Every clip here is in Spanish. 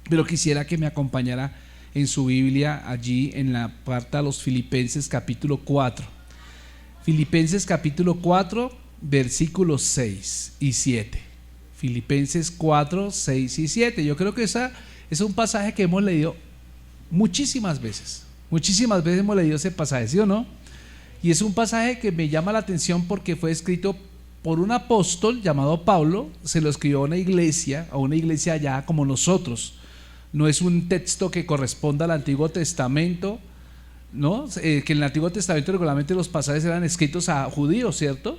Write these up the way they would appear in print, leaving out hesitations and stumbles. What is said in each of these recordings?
pero quisiera que me acompañara en su Biblia allí en la carta a los Filipenses capítulo 4. Filipenses capítulo 4, versículos 6 y 7. Filipenses 4, 6 y 7. Yo creo que ese es un pasaje que hemos leído muchísimas veces. Muchísimas veces hemos leído ese pasaje, ¿sí o no? Y es un pasaje que me llama la atención porque fue escrito por un apóstol llamado Pablo. Se lo escribió a una iglesia allá como nosotros. No es un texto que corresponda al Antiguo Testamento, ¿no? Que en el Antiguo Testamento regularmente los pasajes eran escritos a judíos, ¿cierto?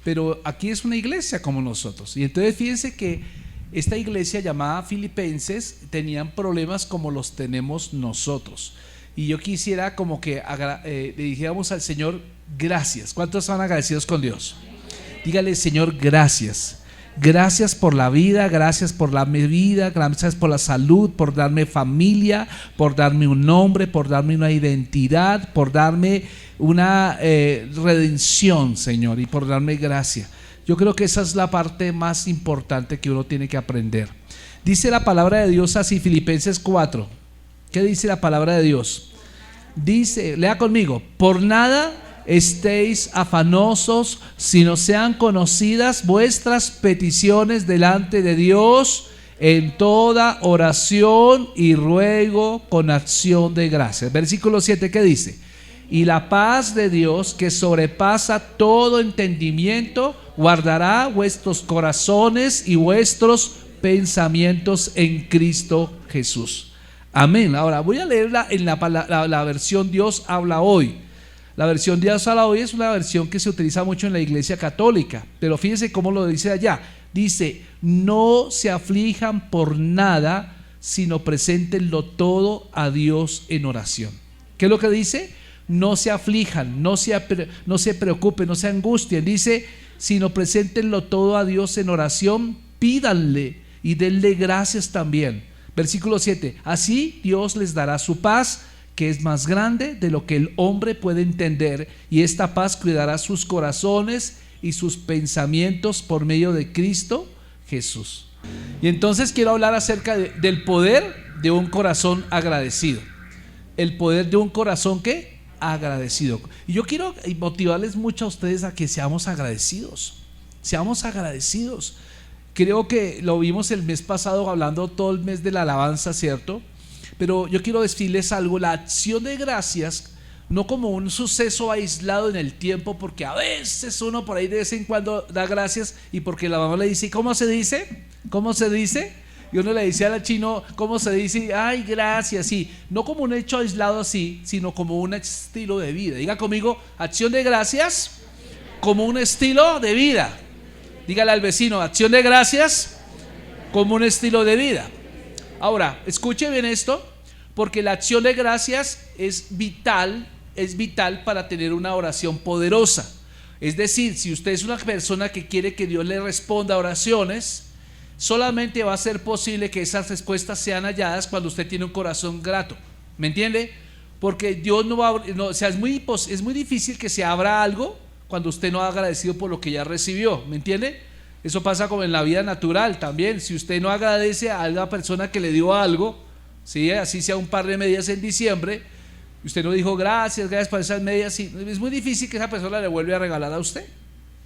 Pero aquí es una iglesia como nosotros. Y entonces fíjense que esta iglesia llamada Filipenses tenían problemas como los tenemos nosotros. Y yo quisiera como que le dijéramos al Señor gracias. ¿Cuántos están agradecidos con Dios? Dígale: Señor, gracias. Gracias por la vida, gracias por darme vida, gracias por la salud, por darme familia, por darme un nombre, por darme una identidad, por darme una redención, Señor, y por darme gracia. Yo creo que esa es la parte más importante que uno tiene que aprender. Dice la palabra de Dios así, Filipenses 4. ¿Qué dice la palabra de Dios? Dice, lea conmigo: por nada estéis afanosos, sino sean conocidas vuestras peticiones delante de Dios en toda oración y ruego con acción de gracias. Versículo 7, ¿qué dice? Y la paz de Dios, que sobrepasa todo entendimiento, guardará vuestros corazones y vuestros pensamientos en Cristo Jesús. Amén. Ahora voy a leerla en la versión Dios habla hoy. La versión Dios habla hoy es una versión que se utiliza mucho en la iglesia católica, pero fíjense cómo lo dice allá. Dice: no se aflijan por nada, sino preséntenlo todo a Dios en oración. ¿Qué es lo que dice? No se aflijan, no se preocupen, no se angustien. Dice: sino preséntenlo todo a Dios en oración, pídanle y denle gracias también. Versículo 7: así Dios les dará su paz, que es más grande de lo que el hombre puede entender, y esta paz cuidará sus corazones y sus pensamientos por medio de Cristo Jesús. Y entonces quiero hablar acerca del poder de un corazón agradecido. El poder de un corazón ¿qué? Agradecido. Y yo quiero motivarles mucho a ustedes a que seamos agradecidos. Seamos agradecidos. Creo que lo vimos el mes pasado hablando todo el mes de la alabanza, ¿cierto? Pero yo quiero decirles algo: la acción de gracias no como un suceso aislado en el tiempo, porque a veces uno por ahí de vez en cuando da gracias y porque la mamá le dice: ¿cómo se dice? ¿Cómo se dice? Y uno le dice al chino: ¿cómo se dice? Ay, gracias. Sí, no como un hecho aislado así, sino como un estilo de vida. Diga conmigo: acción de gracias como un estilo de vida. Dígale al vecino: acción de gracias como un estilo de vida. Ahora, escuche bien esto, porque la acción de gracias es vital para tener una oración poderosa. Es decir, si usted es una persona que quiere que Dios le responda a oraciones, solamente va a ser posible que esas respuestas sean halladas cuando usted tiene un corazón grato. ¿Me entiende? Porque Dios no va o sea, es muy difícil que se abra algo cuando usted no ha agradecido por lo que ya recibió. ¿Me entiende? Eso pasa como en la vida natural también. Si usted no agradece a la persona que le dio algo, ¿sí? Así sea un par de medias en diciembre, usted no dijo gracias por esas medias, sí, es muy difícil que esa persona le vuelva a regalar a usted.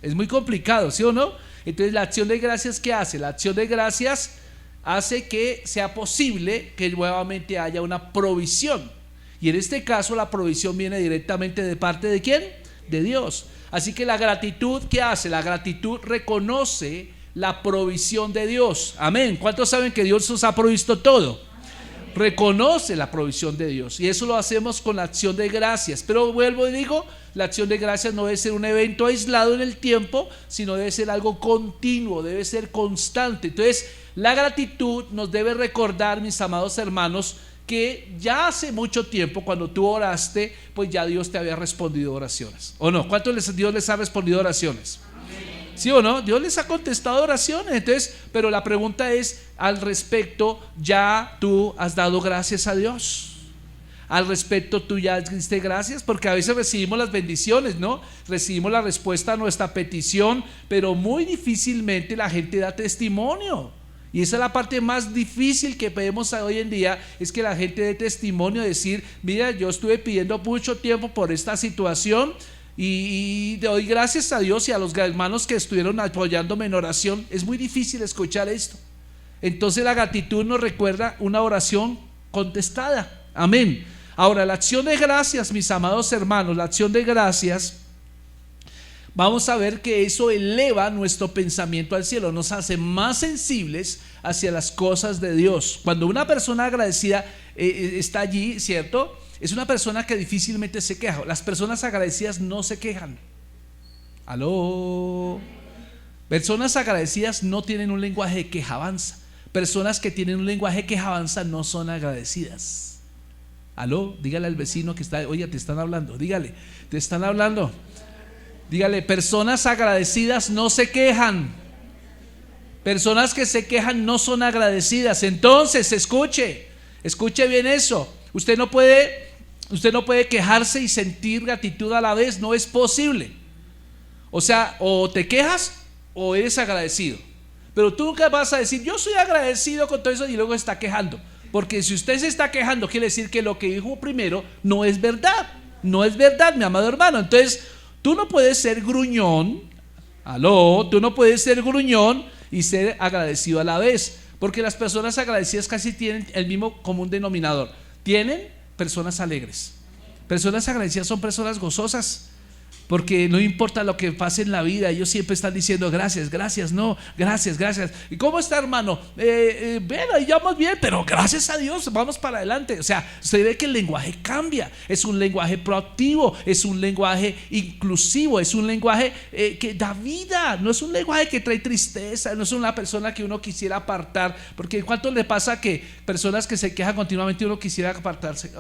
Es muy complicado, ¿sí o no? Entonces la acción de gracias, ¿qué hace? La acción de gracias hace que sea posible que nuevamente haya una provisión. Y en este caso la provisión viene directamente de parte ¿de quién? De Dios. Así que la gratitud, ¿qué hace? La gratitud reconoce la provisión de Dios. Amén. ¿Cuántos saben que Dios nos ha provisto todo? Reconoce la provisión de Dios, y eso lo hacemos con la acción de gracias. Pero vuelvo y digo, la acción de gracias no debe ser un evento aislado en el tiempo, sino debe ser algo continuo, debe ser constante. Entonces la gratitud nos debe recordar, mis amados hermanos, que ya hace mucho tiempo cuando tú oraste, pues ya Dios te había respondido oraciones, ¿o no? ¿Cuántos Dios les ha respondido oraciones? ¿Sí o no? Dios les ha contestado oraciones. Entonces, pero la pregunta es al respecto: ¿ya tú has dado gracias a Dios? Al respecto, ¿tú ya diste gracias? Porque a veces recibimos las bendiciones, ¿no? Recibimos la respuesta a nuestra petición, pero muy difícilmente la gente da testimonio. Y esa es la parte más difícil que vemos hoy en día, es que la gente dé testimonio, decir, mira, yo estuve pidiendo mucho tiempo por esta situación y doy gracias a Dios y a los hermanos que estuvieron apoyándome en oración. Es muy difícil escuchar esto. Entonces la gratitud nos recuerda una oración contestada. Amén. Ahora, la acción de gracias, mis amados hermanos, la acción de gracias, vamos a ver que eso eleva nuestro pensamiento al cielo, nos hace más sensibles hacia las cosas de Dios. Cuando una persona agradecida está allí, ¿cierto? Es una persona que difícilmente se queja. Las personas agradecidas no se quejan. ¿Aló? Personas agradecidas no tienen un lenguaje de quejabanza. Personas que tienen un lenguaje de quejabanza no son agradecidas. ¿Aló? Dígale al vecino que está, oye, te están hablando. Dígale, te están hablando. Dígale, personas agradecidas no se quejan. Personas que se quejan no son agradecidas. Entonces, escuche bien eso. Usted no puede quejarse y sentir gratitud a la vez. No es posible. O sea, o te quejas o eres agradecido. Pero tú nunca vas a decir, yo soy agradecido con todo eso, y luego está quejando. Porque si usted se está quejando, quiere decir que lo que dijo primero no es verdad. No es verdad, mi amado hermano. Entonces, tú no puedes ser gruñón. Aló, tú no puedes ser gruñón y ser agradecido a la vez. Porque las personas agradecidas casi tienen el mismo común denominador. Tienen personas alegres. Personas agradecidas son personas gozosas. Porque no importa lo que pase en la vida, ellos siempre están diciendo gracias, gracias, no, gracias, gracias. ¿Y cómo está, hermano? Bueno, ahí vamos bien, pero gracias a Dios, vamos para adelante. O sea, se ve que el lenguaje cambia. Es un lenguaje proactivo, es un lenguaje inclusivo, es un lenguaje que da vida. No es un lenguaje que trae tristeza, no es una persona que uno quisiera apartar. Porque ¿cuánto le pasa que personas que se quejan continuamente uno quisiera apartarse?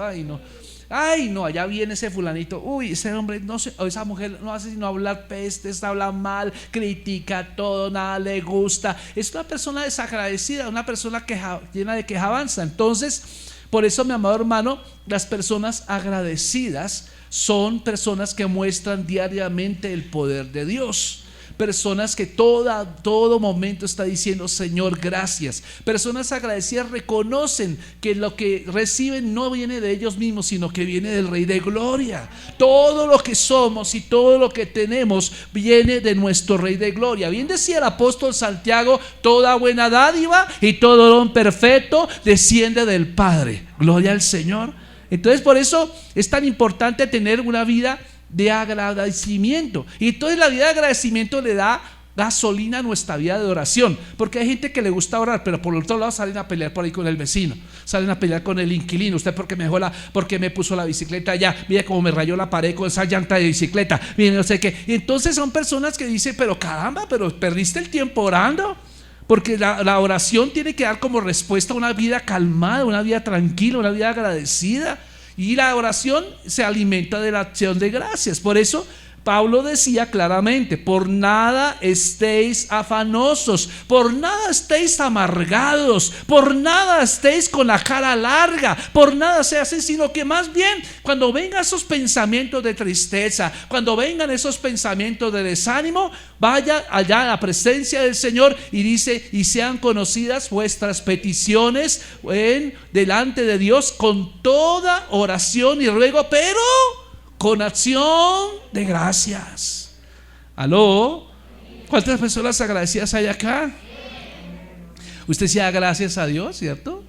Ay, no, allá viene ese fulanito. Uy, ese hombre, no sé, o esa mujer no hace sino hablar pestes, habla mal, critica todo, nada le gusta. Es una persona desagradecida, una persona llena de quejabanza. Entonces, por eso, mi amado hermano, las personas agradecidas son personas que muestran diariamente el poder de Dios. Personas que todo momento está diciendo Señor, gracias. Personas agradecidas reconocen que lo que reciben no viene de ellos mismos, sino que viene del Rey de Gloria. Todo lo que somos y todo lo que tenemos viene de nuestro Rey de Gloria. Bien decía el apóstol Santiago, toda buena dádiva y todo don perfecto desciende del Padre. Gloria al Señor. Entonces, por eso es tan importante tener una vida de agradecimiento. Y entonces la vida de agradecimiento le da gasolina a nuestra vida de oración. Porque hay gente que le gusta orar, pero por el otro lado salen a pelear por ahí con el vecino, salen a pelear con el inquilino. Usted porque me puso la bicicleta allá, mire cómo me rayó la pared con esa llanta de bicicleta, mire no sé qué. Y entonces son personas que dicen, pero caramba, pero perdiste el tiempo orando. Porque la oración tiene que dar como respuesta a una vida calmada, una vida tranquila, una vida agradecida. Y la oración se alimenta de la acción de gracias. Por eso Pablo decía claramente, por nada estéis afanosos, por nada estéis amargados, por nada estéis con la cara larga, por nada se hace, sino que más bien cuando vengan esos pensamientos de tristeza, cuando vengan esos pensamientos de desánimo, vaya allá a la presencia del Señor y dice, y sean conocidas vuestras peticiones delante de Dios con toda oración y ruego, pero con acción de gracias. ¿Aló? ¿Cuántas personas agradecidas hay acá? Usted sí da gracias a Dios, ¿cierto?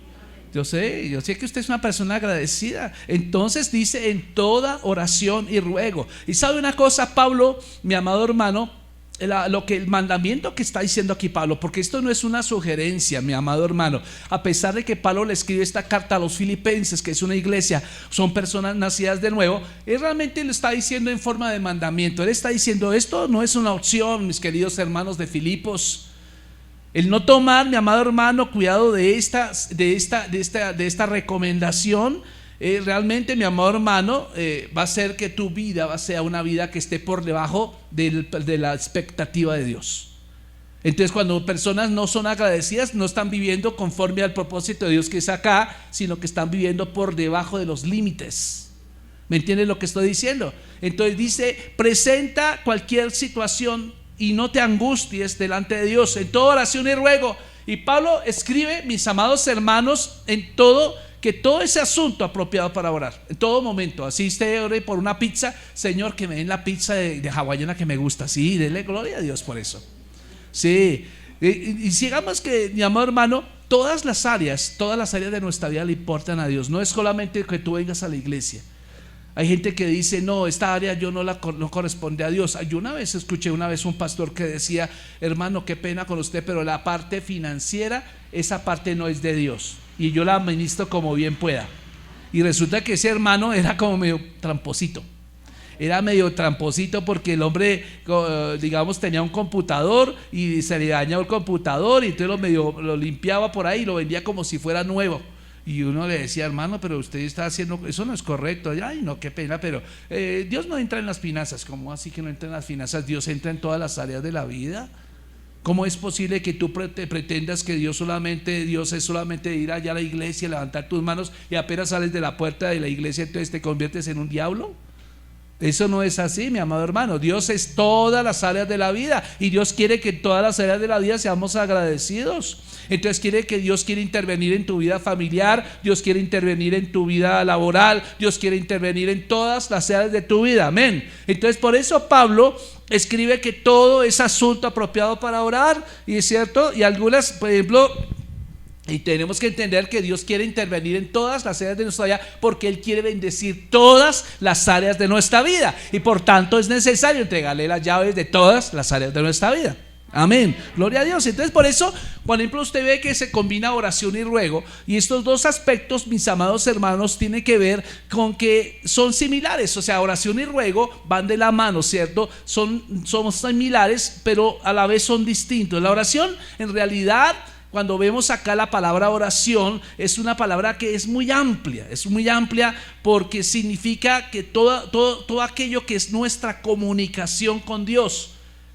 Yo sé que usted es una persona agradecida. Entonces dice en toda oración y ruego. Y sabe una cosa, Pablo, mi amado hermano, el mandamiento que está diciendo aquí Pablo, porque esto no es una sugerencia, mi amado hermano, a pesar de que Pablo le escribe esta carta a los filipenses, que es una iglesia, son personas nacidas de nuevo, él realmente lo está diciendo en forma de mandamiento. Él está diciendo, esto no es una opción, mis queridos hermanos de Filipos. El no tomar, mi amado hermano, cuidado de esta recomendación, realmente, mi amado hermano, va a ser que tu vida sea una vida que esté por debajo de la expectativa de Dios. Entonces, cuando personas no son agradecidas, no están viviendo conforme al propósito de Dios que es acá, sino que están viviendo por debajo de los límites. ¿Me entiendes lo que estoy diciendo? Entonces dice, presenta cualquier situación y no te angusties delante de Dios en toda oración y ruego. Y Pablo escribe, mis amados hermanos, en todo, que todo ese asunto apropiado para orar, en todo momento. Así usted ore por una pizza, Señor, que me den la pizza de hawaiana que me gusta. Sí, denle gloria a Dios por eso. Sí, y sigamos que, mi amado hermano, todas las áreas de nuestra vida le importan a Dios. No es solamente que tú vengas a la iglesia. Hay gente que dice, no, esta área yo no corresponde a Dios. Yo escuché un pastor que decía, hermano, qué pena con usted, pero la parte financiera, esa parte no es de Dios, y yo la administro como bien pueda. Y resulta que ese hermano era como medio tramposito. Era medio tramposito porque el hombre, digamos, tenía un computador y se le dañó el computador, y entonces lo limpiaba por ahí y lo vendía como si fuera nuevo. Y uno le decía, hermano, pero usted está haciendo, eso no es correcto. Ay, no, qué pena, pero Dios no entra en las finanzas. ¿Cómo así que no entra en las finanzas? Dios entra en todas las áreas de la vida. ¿Cómo es posible que tú pretendas que Dios es solamente ir allá a la iglesia, levantar tus manos, y apenas sales de la puerta de la iglesia entonces te conviertes en un diablo? Eso no es así, mi amado hermano. Dios es todas las áreas de la vida, y Dios quiere que en todas las áreas de la vida seamos agradecidos. Entonces Dios quiere intervenir en tu vida familiar, Dios quiere intervenir en tu vida laboral, Dios quiere intervenir en todas las áreas de tu vida, amén. Entonces por eso Pablo escribe que todo es asunto apropiado para orar, y es cierto, y algunas, por ejemplo, y tenemos que entender que Dios quiere intervenir en todas las áreas de nuestra vida, porque Él quiere bendecir todas las áreas de nuestra vida, y por tanto es necesario entregarle las llaves de todas las áreas de nuestra vida. Amén, gloria a Dios. Entonces por eso, por ejemplo, usted ve que se combina oración y ruego, y estos dos aspectos, mis amados hermanos, tienen que ver con que son similares. O sea, oración y ruego van de la mano, ¿cierto? Somos similares, pero a la vez son distintos. La oración, en realidad, cuando vemos acá la palabra oración, es una palabra que es muy amplia porque significa que todo aquello que es nuestra comunicación con Dios,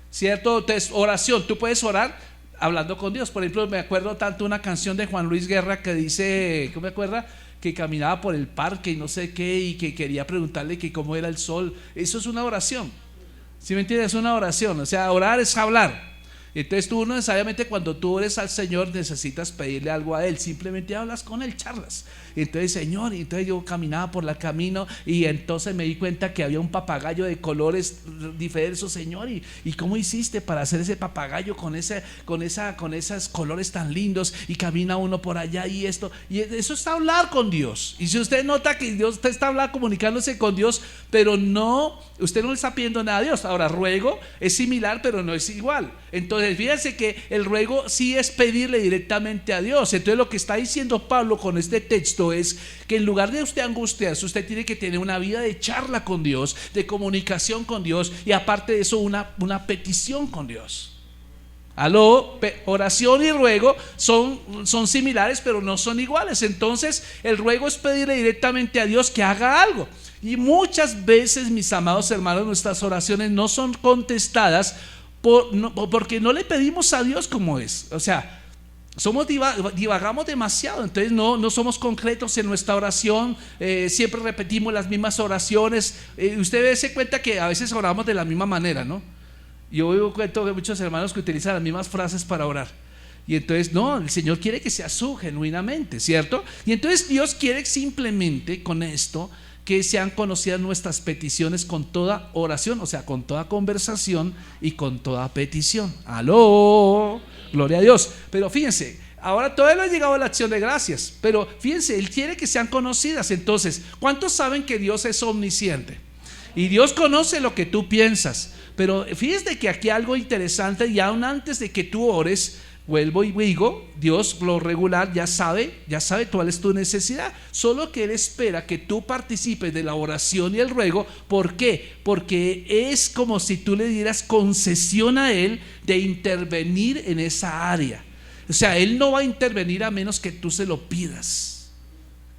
¿cierto? Entonces, oración, tú puedes orar hablando con Dios. Por ejemplo, me acuerdo tanto una canción de Juan Luis Guerra que dice, ¿cómo me acuerda? Que caminaba por el parque y no sé qué, y que quería preguntarle que cómo era el sol. Eso es una oración, ¿sí me entiendes? Es una oración, o sea, orar es hablar. Entonces tú no necesariamente cuando tú ores al Señor necesitas pedirle algo a Él, simplemente hablas con Él, charlas. Entonces, Señor, y entonces yo caminaba por el camino y entonces me di cuenta que había un papagayo de colores diversos, Señor, y cómo hiciste para hacer ese papagayo con esos colores tan lindos, y camina uno por allá y esto, y eso está hablar con Dios. Y si usted nota que usted está hablando, comunicándose con Dios, pero no, usted no le está pidiendo nada a Dios. Ahora, ruego es similar, pero no es igual. Entonces fíjense que el ruego sí es pedirle directamente a Dios. Entonces lo que está diciendo Pablo con este texto es que en lugar de usted angustiarse, usted tiene que tener una vida de charla con Dios, de comunicación con Dios, y aparte de eso una petición con Dios. Oración y ruego son similares, pero no son iguales. Entonces el ruego es pedirle directamente a Dios que haga algo. Y muchas veces, mis amados hermanos, nuestras oraciones no son contestadas porque no le pedimos a Dios como es. O sea, divagamos demasiado. Entonces no somos concretos en nuestra oración. Siempre repetimos las mismas oraciones. Usted se cuenta que a veces oramos de la misma manera, ¿no? Yo oigo cuento de muchos hermanos que utilizan las mismas frases para orar. Y entonces no, el Señor quiere que sea su genuinamente, ¿cierto? Y entonces Dios quiere simplemente con esto que sean conocidas nuestras peticiones con toda oración, o sea, con toda conversación y con toda petición. Gloria a Dios. Pero fíjense, ahora todavía no ha llegado a la acción de gracias, pero fíjense, Él quiere que sean conocidas. Entonces, ¿cuántos saben que Dios es omnisciente? Y Dios conoce lo que tú piensas. Pero fíjense que aquí hay algo interesante, y aún antes de que tú ores, vuelvo y digo, Dios lo regular ya sabe cuál es tu necesidad, solo que Él espera que tú participes de la oración y el ruego. ¿Por qué? Porque es como si tú le dieras concesión a Él de intervenir en esa área. O sea, Él no va a intervenir a menos que tú se lo pidas.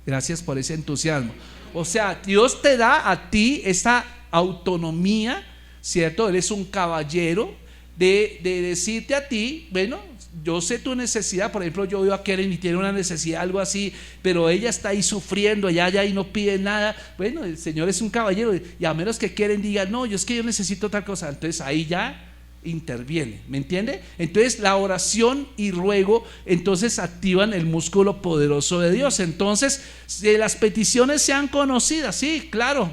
Gracias por ese entusiasmo. O sea, Dios te da a ti esa autonomía, ¿cierto? Él es un caballero de decirte a ti, bueno, yo sé tu necesidad. Por ejemplo, yo veo a Keren y tiene una necesidad, algo así, pero ella está ahí sufriendo, allá y no pide nada. Bueno, el Señor es un caballero, y a menos que Keren diga, no, es que yo necesito tal cosa, entonces ahí ya interviene, ¿me entiende? Entonces la oración y ruego entonces activan el músculo poderoso de Dios. Entonces, si las peticiones sean conocidas, sí, claro,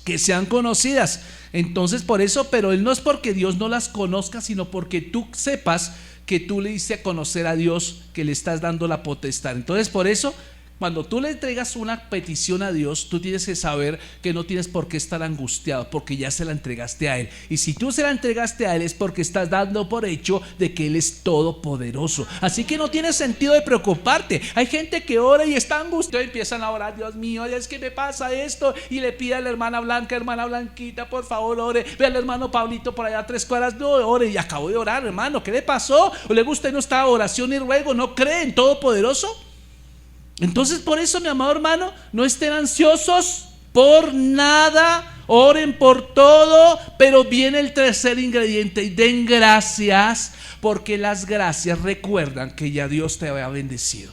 que sean conocidas. Entonces por eso, pero no es porque Dios no las conozca, sino porque tú sepas que tú le diste a conocer a Dios, que le estás dando la potestad. Entonces por eso, cuando tú le entregas una petición a Dios, tú tienes que saber que no tienes por qué estar angustiado, porque ya se la entregaste a Él. Y si tú se la entregaste a Él, es porque estás dando por hecho de que Él es todopoderoso. Así que no tiene sentido de preocuparte. Hay gente que ora y está angustiada y empiezan a orar: Dios mío, es que me pasa esto. Y le pide a la hermana Blanca: hermana Blanquita, por favor, ore. Ve al hermano Pablito por allá a 3 cuadras, no ore. Y acabo de orar, hermano, ¿qué le pasó? ¿O le gusta y no está oración y ruego? ¿No cree en todopoderoso? Entonces por eso, mi amado hermano, no estén ansiosos por nada, oren por todo. Pero viene el tercer ingrediente: y den gracias, porque las gracias recuerdan que ya Dios te había bendecido.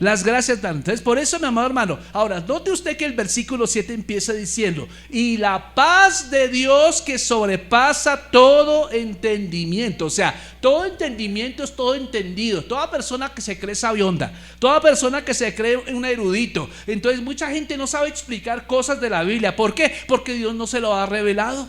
Las gracias dan. Entonces por eso, mi amado hermano, ahora note usted que el versículo 7 empieza diciendo: y la paz de Dios que sobrepasa todo entendimiento. O sea, todo entendimiento es todo entendido. Toda persona que se cree sabionda, toda persona que se cree un erudito. Entonces mucha gente no sabe explicar cosas de la Biblia. ¿Por qué? Porque Dios no se lo ha revelado.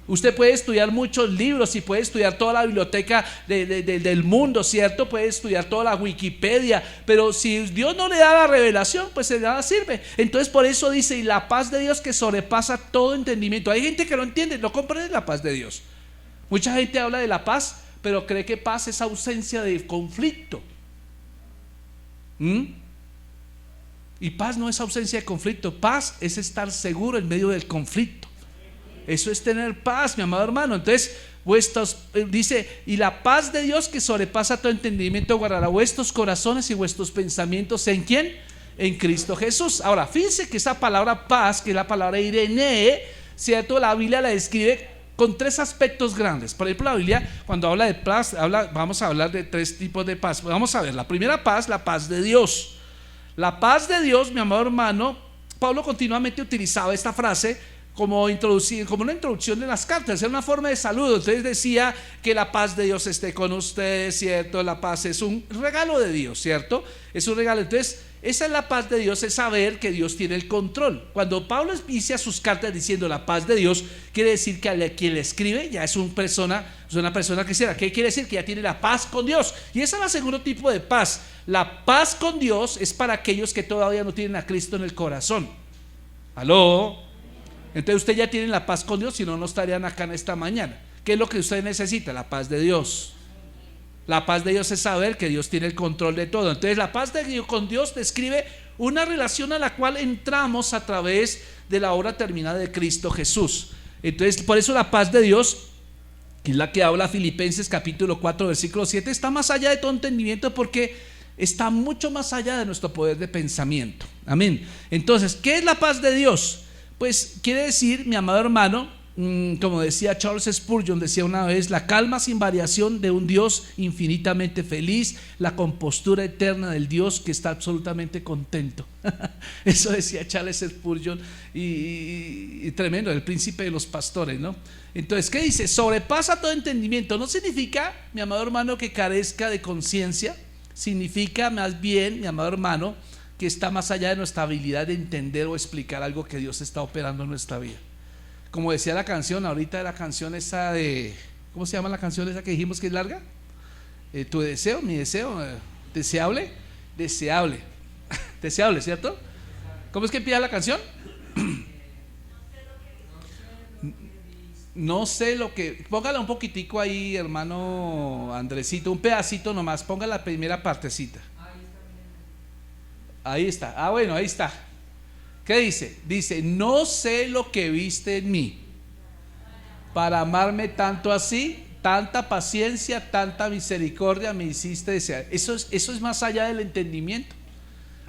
Usted puede estudiar muchos libros y puede estudiar toda la biblioteca del mundo, ¿cierto? Puede estudiar toda la Wikipedia, pero si Dios no le da la revelación, pues de nada sirve. Entonces por eso dice: y la paz de Dios que sobrepasa todo entendimiento. Hay gente que no entiende, no comprende la paz de Dios. Mucha gente habla de la paz, pero cree que paz es ausencia de conflicto. Y paz no es ausencia de conflicto. Paz es estar seguro en medio del conflicto. Eso es tener paz, mi amado hermano. Entonces dice: y la paz de Dios que sobrepasa todo entendimiento guardará vuestros corazones y vuestros pensamientos. ¿En quién? En Cristo Jesús. Ahora fíjense que esa palabra paz, que es la palabra Irene, ¿cierto? La Biblia la describe con 3 aspectos grandes. Por ejemplo, la Biblia, cuando habla de paz, vamos a hablar de 3 tipos de paz. Vamos a ver, la primera paz, la paz de Dios. La paz de Dios, mi amado hermano, Pablo continuamente utilizaba esta frase como una introducción de las cartas, era una forma de saludo. Entonces decía que la paz de Dios esté con ustedes, ¿cierto? La paz es un regalo de Dios, ¿cierto? Es un regalo. Entonces esa es la paz de Dios, es saber que Dios tiene el control. Cuando Pablo inicia sus cartas diciendo la paz de Dios, quiere decir que a quien le escribe ya es una persona cristiana. ¿Qué quiere decir? Que ya tiene la paz con Dios. Y ese es el segundo tipo de paz. La paz con Dios es para aquellos que todavía no tienen a Cristo en el corazón. ¿Aló? Entonces usted ya tiene la paz con Dios, si no, no estarían acá en esta mañana. ¿Qué es lo que usted necesita? La paz de Dios. La paz de Dios es saber que Dios tiene el control de todo. Entonces la paz de Dios con Dios describe una relación a la cual entramos a través de la obra terminada de Cristo Jesús. Entonces por eso la paz de Dios, que es la que habla Filipenses capítulo 4 versículo 7, está más allá de todo entendimiento, porque está mucho más allá de nuestro poder de pensamiento. Amén. Entonces, ¿qué es la paz de Dios? Pues quiere decir, mi amado hermano, como decía Charles Spurgeon, decía una vez: la calma sin variación de un Dios infinitamente feliz, la compostura eterna del Dios que está absolutamente contento. Eso decía Charles Spurgeon, y tremendo, el príncipe de los pastores, ¿no? Entonces, ¿qué dice? Sobrepasa todo entendimiento. No significa, mi amado hermano, que carezca de conciencia. Significa más bien, mi amado hermano, que está más allá de nuestra habilidad de entender o explicar algo que Dios está operando en nuestra vida. Como decía la canción, ahorita la canción esa de, ¿cómo se llama la canción esa que dijimos que es larga? Tu deseo, mi deseo, deseable, deseable, ¿cierto? ¿Cómo es que empieza la canción? No sé lo que, póngala un poquitico ahí, hermano Andresito, un pedacito nomás, ponga la primera partecita. Ahí está, bueno, ahí está. ¿Qué dice? Dice: no sé lo que viste en mí para amarme tanto así, tanta paciencia, tanta misericordia me hiciste desear. Eso es más allá del entendimiento.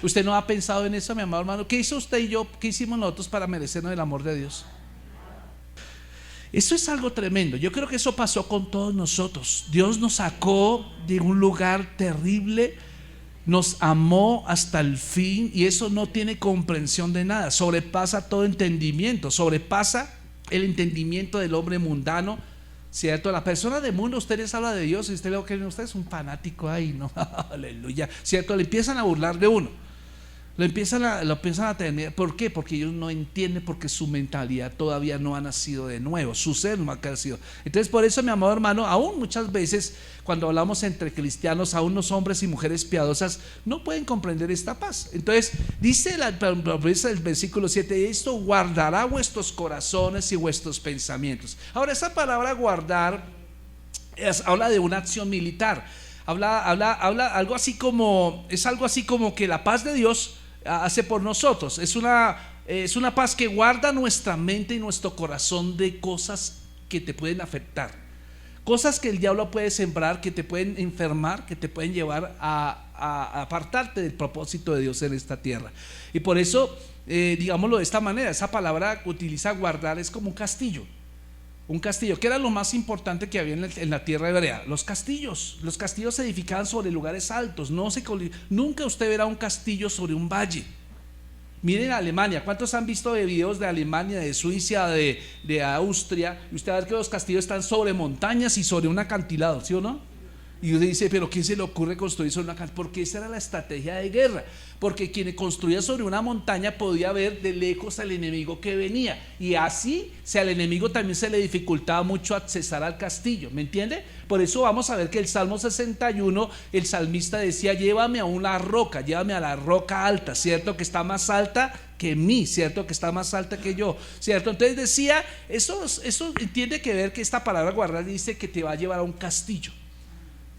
¿Usted no ha pensado en eso, mi amado hermano? ¿Qué hizo usted y yo? ¿Qué hicimos nosotros para merecernos el amor de Dios? Eso es algo tremendo. Yo creo que eso pasó con todos nosotros. Dios nos sacó de un lugar terrible, nos amó hasta el fin, y eso no tiene comprensión de nada. Sobrepasa todo entendimiento, sobrepasa el entendimiento del hombre mundano, ¿cierto? La persona del mundo, usted les habla de Dios y usted lo que usted es un fanático ahí, ¿no? Aleluya, ¿cierto? Le empiezan a burlar de uno. Lo empiezan a tener. ¿Por qué? Porque ellos no entienden, porque su mentalidad todavía no ha nacido de nuevo, su ser no ha crecido. Entonces por eso, mi amado hermano, aún muchas veces cuando hablamos entre cristianos, aún los hombres y mujeres piadosas no pueden comprender esta paz. Entonces dice el versículo 7: esto guardará vuestros corazones y vuestros pensamientos. Ahora, esa palabra guardar habla de una acción militar. Habla algo así como, es algo así como que la paz de Dios hace por nosotros. Es una paz que guarda nuestra mente y nuestro corazón de cosas que te pueden afectar, cosas que el diablo puede sembrar, que te pueden enfermar, que te pueden llevar a apartarte del propósito de Dios en esta tierra. Y por eso, digámoslo de esta manera, esa palabra que utiliza guardar es como un castillo. Un castillo, que era lo más importante que había en la tierra hebrea. Los castillos se edificaban sobre lugares altos. Nunca usted verá un castillo sobre un valle. Miren Alemania, ¿cuántos han visto de videos de Alemania, de Suiza, de Austria? Y usted va a ver que los castillos están sobre montañas y sobre un acantilado, ¿sí o no? Y usted dice, pero ¿quién se le ocurre construir sobre una acantilado? Porque esa era la estrategia de guerra. Porque quien construía sobre una montaña podía ver de lejos al enemigo que venía. Y así, si al enemigo también se le dificultaba mucho accesar al castillo, ¿me entiende? Por eso vamos a ver que el Salmo 61, el salmista decía: llévame a una roca, llévame a la roca alta, ¿cierto? Que está más alta que mí, ¿cierto? Que está más alta que yo, ¿cierto? Entonces decía, eso tiene que ver que esta palabra guardar dice que te va a llevar a un castillo,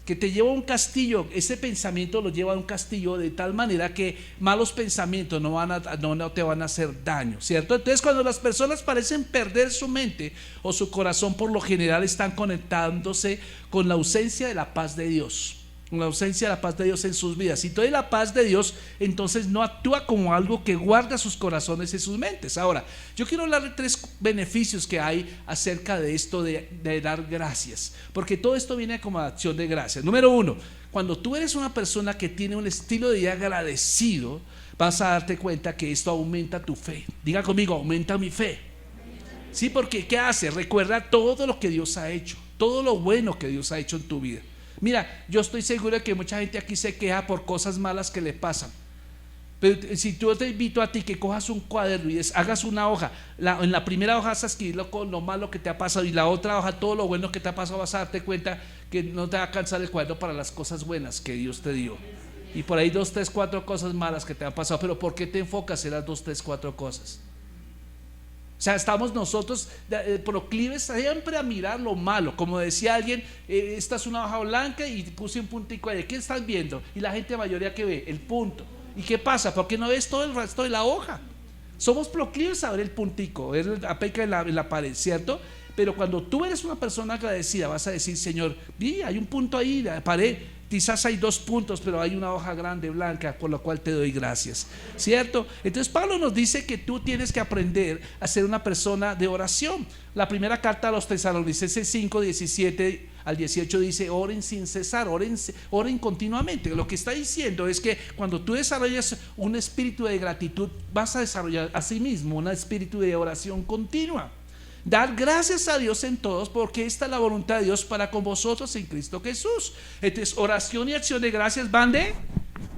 que te lleva a un castillo. Ese pensamiento lo lleva a un castillo de tal manera que malos pensamientos no te van a hacer daño, ¿cierto? Entonces, cuando las personas parecen perder su mente o su corazón, por lo general están conectándose con la ausencia de la paz de Dios, con la ausencia de la paz de Dios en sus vidas. Y toda la paz de Dios entonces no actúa como algo que guarda sus corazones y sus mentes. Ahora, yo quiero hablar de 3 beneficios que hay acerca de esto de dar gracias, porque todo esto viene como acción de gracias. Número 1, cuando tú eres una persona que tiene un estilo de vida agradecido, vas a darte cuenta que esto aumenta tu fe. Diga conmigo: aumenta mi fe. Sí, porque ¿qué hace? Recuerda todo lo que Dios ha hecho, todo lo bueno que Dios ha hecho en tu vida. Mira, yo estoy seguro de que mucha gente aquí se queja por cosas malas que le pasan. Pero si yo te invito a ti que cojas un cuaderno y hagas una hoja, en la primera hoja vas a escribir lo malo que te ha pasado, y la otra hoja todo lo bueno que te ha pasado, vas a darte cuenta que no te va a alcanzar el cuaderno para las cosas buenas que Dios te dio. Y por ahí 2, 3, 4 cosas malas que te han pasado. Pero ¿por qué te enfocas en las 2, 3, 4 cosas? O sea, estamos nosotros proclives siempre a mirar lo malo. Como decía alguien, esta es una hoja blanca y puse un puntico ahí. ¿Qué están viendo? Y la gente mayoría que ve el punto. ¿Y qué pasa? ¿Por qué no ves todo el resto de la hoja? Somos proclives a ver el puntico, ver la peca en la pared, ¿cierto? Pero cuando tú eres una persona agradecida, vas a decir: Señor, vi, hay un punto ahí, la pared. Quizás hay 2 puntos, pero hay una hoja grande blanca, por la cual te doy gracias, ¿cierto? Entonces Pablo nos dice que tú tienes que aprender a ser una persona de oración. La primera carta a los Tesalonicenses 5, 17 al 18 dice: oren sin cesar, oren continuamente. Lo que está diciendo es que cuando tú desarrollas un espíritu de gratitud, vas a desarrollar a sí mismo un espíritu de oración continua. Dar gracias a Dios en todos, porque esta es la voluntad de Dios para con vosotros en Cristo Jesús. Entonces, oración y acción de gracias van de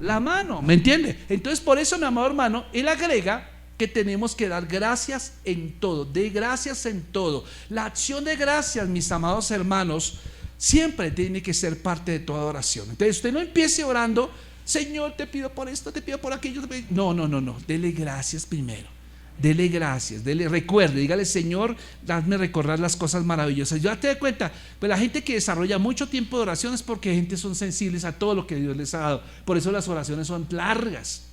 la mano, ¿me entiende? Entonces, por eso, mi amado hermano, él agrega que tenemos que dar gracias en todo, de gracias en todo. La acción de gracias, mis amados hermanos, siempre tiene que ser parte de toda oración. Entonces, usted no empiece orando: Señor, te pido por esto, te pido por aquello. No, dele gracias primero. Dele gracias, recuerde, dígale: Señor, hazme recordar las cosas maravillosas. Ya te das cuenta, pues la gente que desarrolla mucho tiempo de oración es porque gente son sensibles a todo lo que Dios les ha dado. Por eso las oraciones son largas.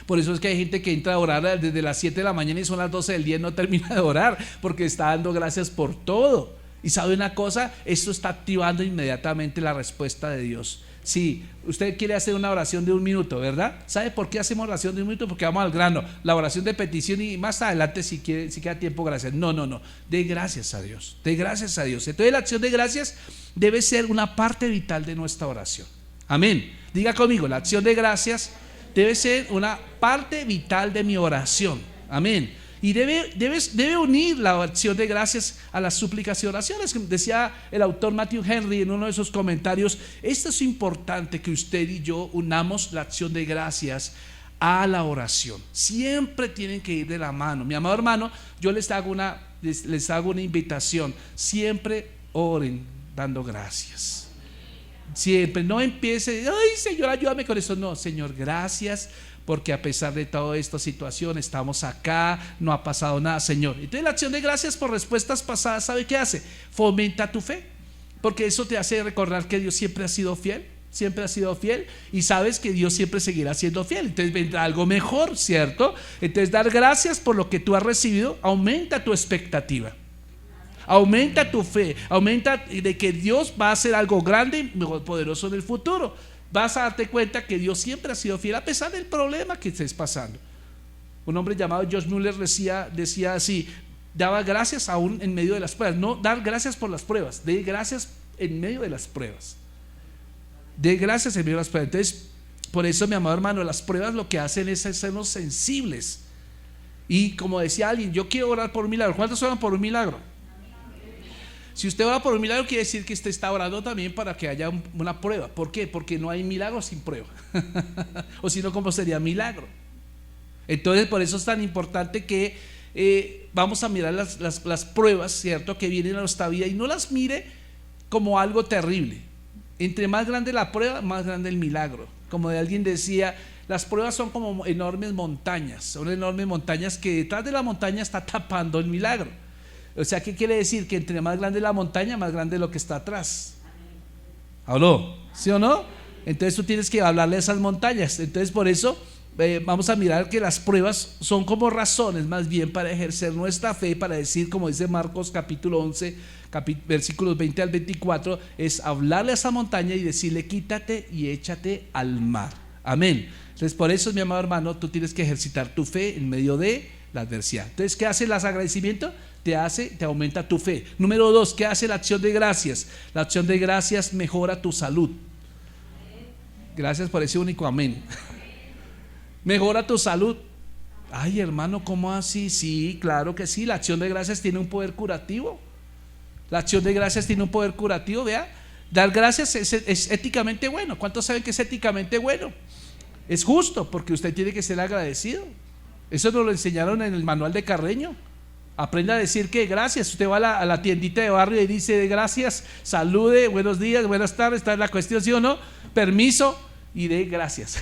Por eso es que hay gente que entra a orar desde las 7 de la mañana y son las 12 del día y no termina de orar, porque está dando gracias por todo. Y sabe una cosa, esto está activando inmediatamente la respuesta de Dios. Si usted quiere hacer una oración de 1 minuto, ¿verdad? ¿Sabe por qué hacemos oración de 1 minuto? Porque vamos al grano. La oración de petición, y más adelante si queda tiempo, gracias. No. De gracias a Dios. De gracias a Dios. Entonces la acción de gracias debe ser una parte vital de nuestra oración. Amén. Diga conmigo: la acción de gracias debe ser una parte vital de mi oración. Amén. Y debe unir la acción de gracias a las súplicas y oraciones. Decía el autor Matthew Henry en uno de sus comentarios: esto es importante, que usted y yo unamos la acción de gracias a la oración. Siempre tienen que ir de la mano. Mi amado hermano, yo les hago una invitación: siempre oren dando gracias. Siempre, no empiece, ay Señor, ayúdame con eso. No, Señor, gracias, porque a pesar de toda esta situación estamos acá, no ha pasado nada, Señor. Entonces la acción de gracias por respuestas pasadas, ¿sabe qué hace? Fomenta tu fe, porque eso te hace recordar que Dios siempre ha sido fiel. Siempre ha sido fiel, y sabes que Dios siempre seguirá siendo fiel. Entonces vendrá algo mejor, ¿cierto? Entonces dar gracias por lo que tú has recibido aumenta tu expectativa, aumenta tu fe, aumenta de que Dios va a hacer algo grande y poderoso en el futuro. Vas a darte cuenta que Dios siempre ha sido fiel a pesar del problema que estés pasando. Un hombre llamado Josh Muller decía así: daba gracias aún en medio de las pruebas. No dar gracias por las pruebas, de gracias en medio de las pruebas. De gracias en medio de las pruebas. Entonces, por eso, mi amado hermano, las pruebas lo que hacen es hacernos sensibles. Y como decía alguien, yo quiero orar por un milagro. ¿Cuántos oran por un milagro? Si usted ora por un milagro, quiere decir que usted está orando también para que haya una prueba. ¿Por qué? Porque no hay milagro sin prueba. O si no, ¿cómo sería milagro? Entonces, por eso es tan importante que vamos a mirar las pruebas, ¿cierto?, que vienen a nuestra vida, y no las mire como algo terrible. Entre más grande la prueba, más grande el milagro. Como alguien decía, las pruebas son como enormes montañas. Son enormes montañas que detrás de la montaña está tapando el milagro. O sea, ¿qué quiere decir? Que entre más grande la montaña, más grande lo que está atrás. ¿Habló? ¿Sí o no? Entonces tú tienes que hablarle a esas montañas. Entonces por eso vamos a mirar que las pruebas son como razones más bien para ejercer nuestra fe, para decir, como dice Marcos capítulo 11, versículos 20 al 24, es hablarle a esa montaña y decirle: quítate y échate al mar. Amén. Entonces por eso, mi amado hermano, tú tienes que ejercitar tu fe en medio de la adversidad. Entonces, ¿qué hace el agradecimiento? Te aumenta tu fe. Número 2, ¿qué hace la acción de gracias? La acción de gracias mejora tu salud. Gracias por ese único amén. Mejora tu salud. Ay, hermano, ¿cómo así? Sí, claro que sí. La acción de gracias tiene un poder curativo. La acción de gracias tiene un poder curativo. Vea, dar gracias es éticamente bueno. ¿Cuántos saben que es éticamente bueno? Es justo, porque usted tiene que ser agradecido. Eso nos lo enseñaron en el manual de Carreño. Aprenda a decir que gracias. Usted va a la tiendita de barrio y dice gracias, salude, buenos días, buenas tardes. Está en la cuestión, ¿sí o no? Permiso, y dé gracias.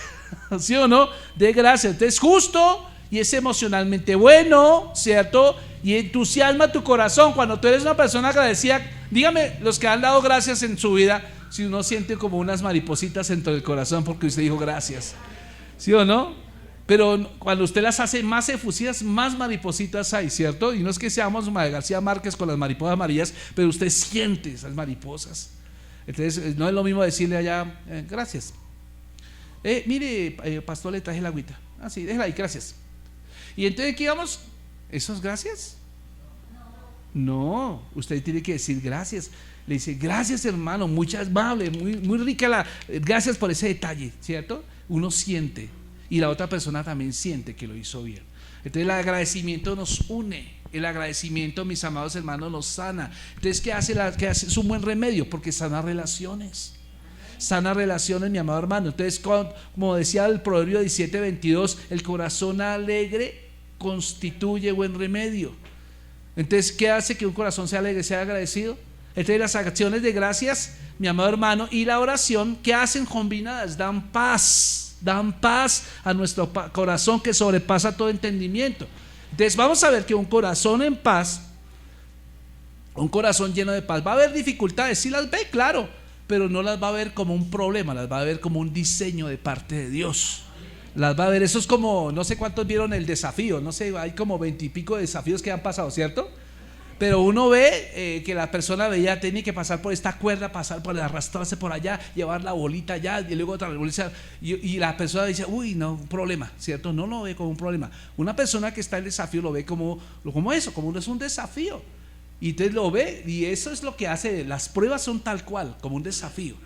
¿Sí o no? Dé gracias. Entonces, justo y es emocionalmente bueno, ¿cierto? Y entusiasma tu corazón. Cuando tú eres una persona agradecida, dígame, los que han dado gracias en su vida, si uno siente como unas maripositas dentro del corazón porque usted dijo gracias. ¿Sí o no? Pero cuando usted las hace más efusivas, más maripositas hay, ¿cierto? Y no es que seamos García Márquez con las mariposas amarillas, pero usted siente esas mariposas. Entonces no es lo mismo decirle allá gracias. Mire, pastor, le traje la agüita. Ah, sí, déjela ahí, gracias. Y entonces, ¿qué vamos? ¿Eso es gracias? No, usted tiene que decir gracias. Le dice, gracias hermano, muchas amable, muy rica gracias por ese detalle, ¿cierto? Uno siente, y la otra persona también siente que lo hizo bien. Entonces el agradecimiento nos une. El agradecimiento, mis amados hermanos, nos sana. Entonces, ¿qué hace? Es un buen remedio, porque sana relaciones. Sana relaciones, mi amado hermano. Entonces, como decía el Proverbio 17:22, el corazón alegre constituye buen remedio. Entonces, ¿qué hace que un corazón sea alegre, sea agradecido? Entonces, las acciones de gracias, mi amado hermano, y la oración, ¿qué hacen combinadas? Dan paz a nuestro corazón, que sobrepasa todo entendimiento. Entonces vamos a ver que un corazón en paz, un corazón lleno de paz, va a haber dificultades, sí las ve, claro, pero no las va a ver como un problema, las va a ver como un diseño de parte de Dios. Las va a ver, eso es como, no sé cuántos vieron el desafío, no sé, hay como 20 y pico de desafíos que han pasado, ¿cierto? Pero uno ve que la persona veía, tiene que pasar por esta cuerda, pasar por arrastrarse por allá, llevar la bolita allá y luego otra bolita, y la persona dice, uy, no, un problema, ¿cierto? No lo ve como un problema. Una persona que está en el desafío lo ve como eso, como es un desafío. Y entonces lo ve, y eso es lo que hace. Las pruebas son tal cual, como un desafío.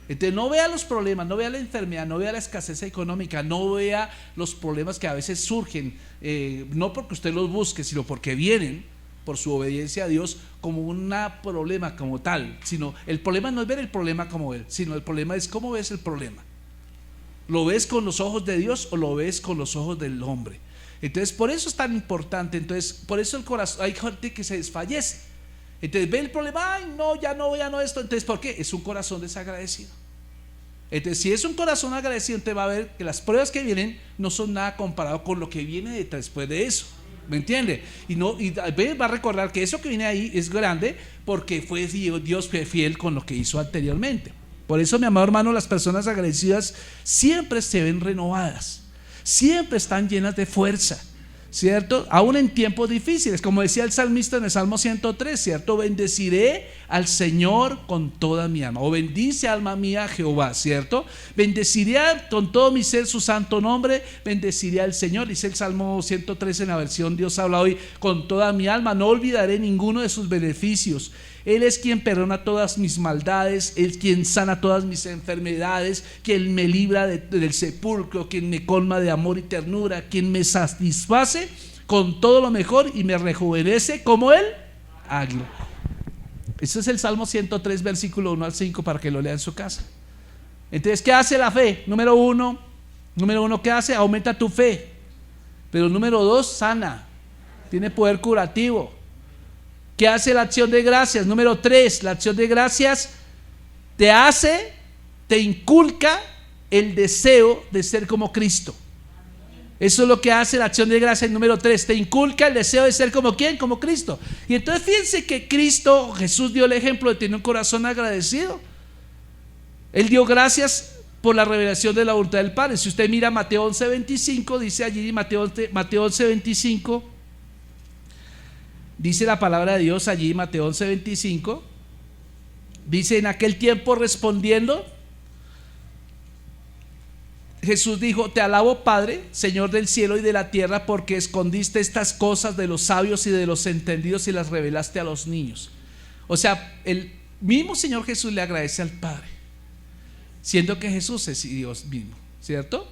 Entonces no vea los problemas, no vea la enfermedad, no vea la escasez económica, no vea los problemas que a veces surgen, no porque usted los busque, sino porque vienen por su obediencia a Dios, como un problema como tal. Sino el problema no es ver el problema como él, sino el problema es cómo ves el problema. ¿Lo ves con los ojos de Dios o lo ves con los ojos del hombre? Entonces por eso es tan importante. Entonces por eso el corazón, hay gente que se desfallece. Entonces ve el problema, ay no, ya no esto. Entonces ¿por qué? Es un corazón desagradecido. Entonces si es un corazón agradecido, usted va a ver que las pruebas que vienen no son nada comparado con lo que viene después de eso. ¿Me entiende? Y va a recordar que eso que viene ahí es grande, porque Dios fue fiel con lo que hizo anteriormente. Por eso, mi amado hermano, las personas agradecidas siempre se ven renovadas, siempre están llenas de fuerza, ¿cierto? Aún en tiempos difíciles, como decía el salmista en el Salmo 103, ¿cierto? Bendeciré al Señor con toda mi alma, o bendice alma mía a Jehová, ¿cierto? Bendeciré con todo mi ser su santo nombre, bendeciré al Señor, dice el Salmo 103 en la versión Dios habla hoy, con toda mi alma, no olvidaré ninguno de sus beneficios. Él es quien perdona todas mis maldades, Él es quien sana todas mis enfermedades, quien me libra del sepulcro, quien me colma de amor y ternura, quien me satisface con todo lo mejor y me rejuvenece como el águila. Ese es el Salmo 103, versículo 1 al 5, para que lo lea en su casa. Entonces, ¿qué hace la fe? Número uno, ¿qué hace? Aumenta tu fe. Pero número 2, sana, tiene poder curativo. ¿Qué hace la acción de gracias? Número 3, la acción de gracias te inculca el deseo de ser como Cristo. Eso es lo que hace la acción de gracias. Número 3, te inculca el deseo de ser como ¿quién? Como Cristo. Y entonces fíjense que Jesús dio el ejemplo de tener un corazón agradecido. Él dio gracias por la revelación de la voluntad del Padre. Si usted mira Mateo 11:25, dice allí, Mateo 11:25, dice la palabra de Dios allí, Mateo 11:25, dice: en aquel tiempo respondiendo, Jesús dijo: te alabo, Padre, Señor del cielo y de la tierra, porque escondiste estas cosas de los sabios y de los entendidos y las revelaste a los niños. O sea, el mismo Señor Jesús le agradece al Padre, siendo que Jesús es Dios mismo, ¿cierto?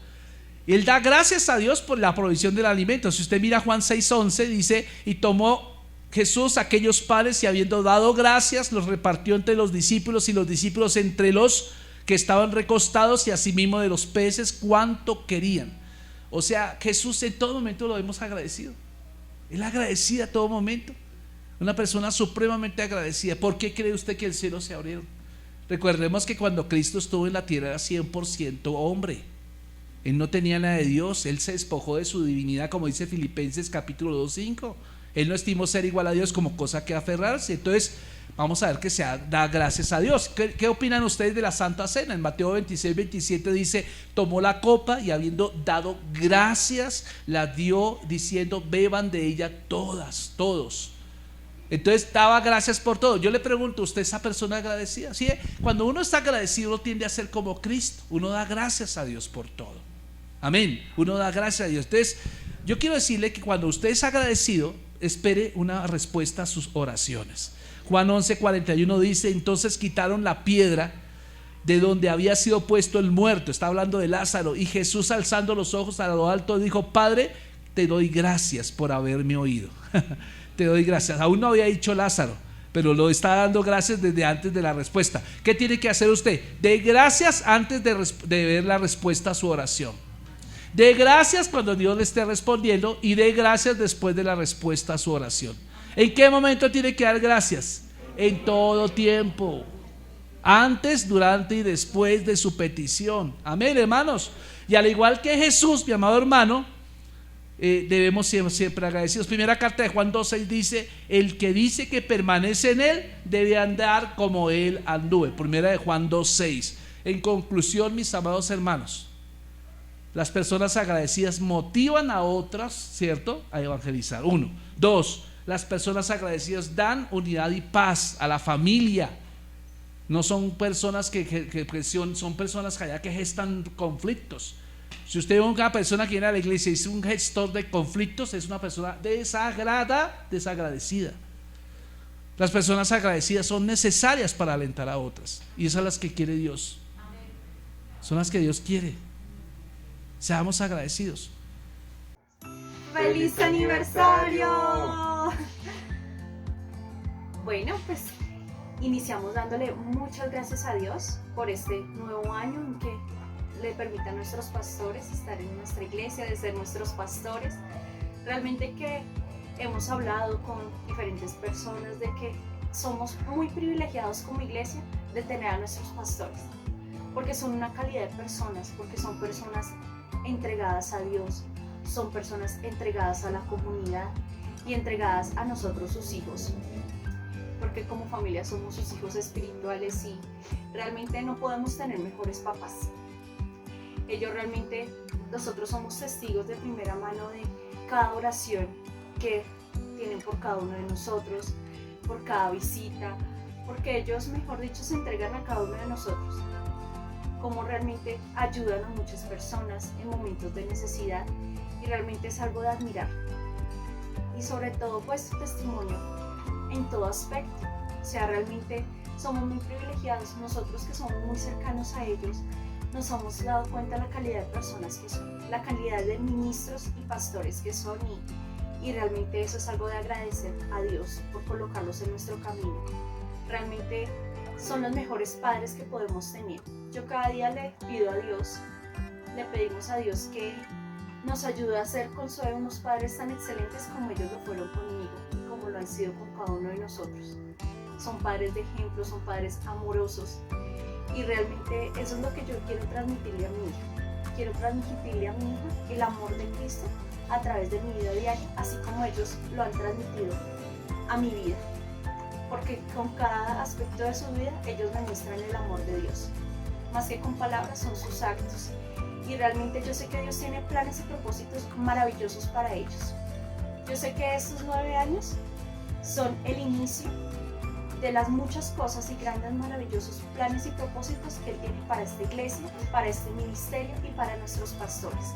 Y él da gracias a Dios por la provisión del alimento. Si usted mira Juan 6:11, dice: y tomó Jesús aquellos panes y habiendo dado gracias los repartió entre los discípulos, y los discípulos entre los que estaban recostados, y asimismo de los peces cuanto querían. O sea, Jesús en todo momento lo vemos agradecido. Él agradecía a todo momento. Una persona supremamente agradecida. ¿Por qué cree usted que el cielo se abrieron? Recordemos que cuando Cristo estuvo en la tierra era 100% hombre. Él no tenía nada de Dios. Él se despojó de su divinidad, como dice Filipenses capítulo 2:5. Él no estimó ser igual a Dios como cosa que aferrarse. Entonces vamos a ver que da gracias a Dios. ¿Qué opinan ustedes de la Santa Cena? En Mateo 26:27 dice: tomó la copa y habiendo dado gracias la dio, diciendo: beban de ella todos. Entonces daba gracias por todo. Yo le pregunto, ¿usted es esa persona agradecida? ¿Sí? Cuando uno está agradecido, uno tiende a ser como Cristo. Uno da gracias a Dios por todo. Amén. Uno da gracias a Dios. Entonces yo quiero decirle que cuando usted es agradecido, espere una respuesta a sus oraciones. Juan 11:41 dice: entonces quitaron la piedra de donde había sido puesto el muerto. Está hablando de Lázaro. Y Jesús, alzando los ojos a lo alto, dijo: Padre, te doy gracias por haberme oído. Te doy gracias. Aún no había dicho Lázaro, pero lo está dando gracias desde antes de la respuesta. ¿Qué tiene que hacer usted? De gracias antes de ver la respuesta a su oración. De gracias cuando Dios le esté respondiendo, y de gracias después de la respuesta a su oración. ¿En qué momento tiene que dar gracias? En todo tiempo. Antes, durante y después de su petición. Amén, hermanos. Y al igual que Jesús, mi amado hermano, debemos ser siempre agradecidos. Primera carta de Juan 2:6 dice: el que dice que permanece en él debe andar como él anduvo. Primera de Juan 2:6. En conclusión, mis amados hermanos, las personas agradecidas motivan a otras, ¿cierto?, a evangelizar. 1. 2. Las personas agradecidas dan unidad y paz a la familia. No son personas son personas que gestan conflictos. Si usted ve una persona que viene a la iglesia y es un gestor de conflictos, es una persona desagradecida. Las personas agradecidas son necesarias para alentar a otras, y esas son las que quiere Dios. son las que Dios quiere. Seamos agradecidos. ¡Feliz aniversario! Bueno, pues iniciamos dándole muchas gracias a Dios por este nuevo año en que le permita a nuestros pastores estar en nuestra iglesia, de ser nuestros pastores. Realmente que hemos hablado con diferentes personas de que somos muy privilegiados como iglesia de tener a nuestros pastores, porque son una calidad de personas, porque son personas entregadas a Dios, son personas entregadas a la comunidad y entregadas a nosotros sus hijos, porque como familia somos sus hijos espirituales y realmente no podemos tener mejores papás. Ellos realmente, nosotros somos testigos de primera mano de cada oración que tienen por cada uno de nosotros, por cada visita, porque ellos, mejor dicho, se entregan a cada uno de nosotros, como realmente ayudan a muchas personas en momentos de necesidad, y realmente es algo de admirar. Y sobre todo, pues, su testimonio en todo aspecto. O sea, realmente somos muy privilegiados, nosotros que somos muy cercanos a ellos, nos hemos dado cuenta de la calidad de personas que son, la calidad de ministros y pastores que son, y realmente eso es algo de agradecer a Dios por colocarlos en nuestro camino. Realmente son los mejores padres que podemos tener. Yo cada día le pido a Dios, le pedimos a Dios que nos ayude a ser con Zoe unos padres tan excelentes como ellos lo fueron conmigo y como lo han sido con cada uno de nosotros. Son padres de ejemplo, son padres amorosos, y realmente eso es lo que yo quiero transmitirle a mi hija. Quiero transmitirle a mi hija el amor de Cristo a través de mi vida diaria, así como ellos lo han transmitido a mi vida, porque con cada aspecto de su vida ellos me muestran el amor de Dios. Más que con palabras, son sus actos, y realmente yo sé que Dios tiene planes y propósitos maravillosos para ellos. Yo sé que estos 9 años son el inicio de las muchas cosas y grandes maravillosos planes y propósitos que Él tiene para esta iglesia, para este ministerio y para nuestros pastores.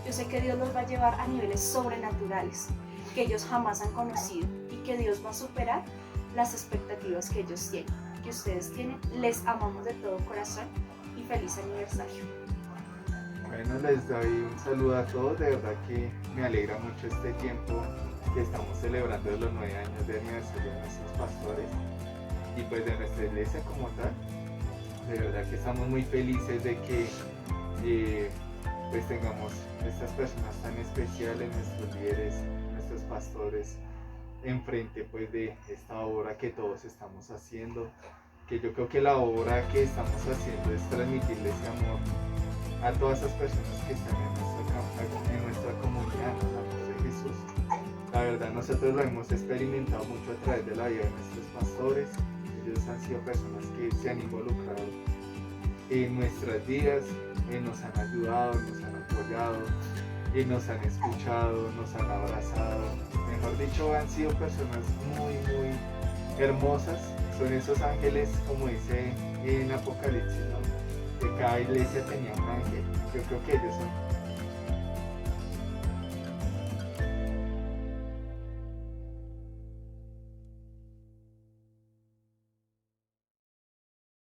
Yo sé que Dios los va a llevar a niveles sobrenaturales que ellos jamás han conocido, y que Dios va a superar las expectativas que ellos tienen, que ustedes tienen. Les amamos de todo corazón y feliz aniversario. Bueno, les doy un saludo a todos. De verdad que me alegra mucho este tiempo que estamos celebrando los 9 años de aniversario de nuestros pastores y pues de nuestra iglesia como tal. De verdad que estamos muy felices de que pues tengamos estas personas tan especiales, nuestros líderes, nuestros pastores, enfrente pues de esta obra que todos estamos haciendo, que yo creo que la obra que estamos haciendo es transmitirle ese amor a todas esas personas que están en nuestra comunidad, el amor de Jesús. La verdad, nosotros lo hemos experimentado mucho a través de la vida de nuestros pastores. Ellos han sido personas que se han involucrado en nuestras vidas, nos han ayudado, nos han apoyado, nos han escuchado, nos han abrazado. Mejor dicho, han sido personas muy, muy hermosas. Son esos ángeles, como dice en Apocalipsis, ¿no? Que cada iglesia tenía un ángel. Yo creo que ellos son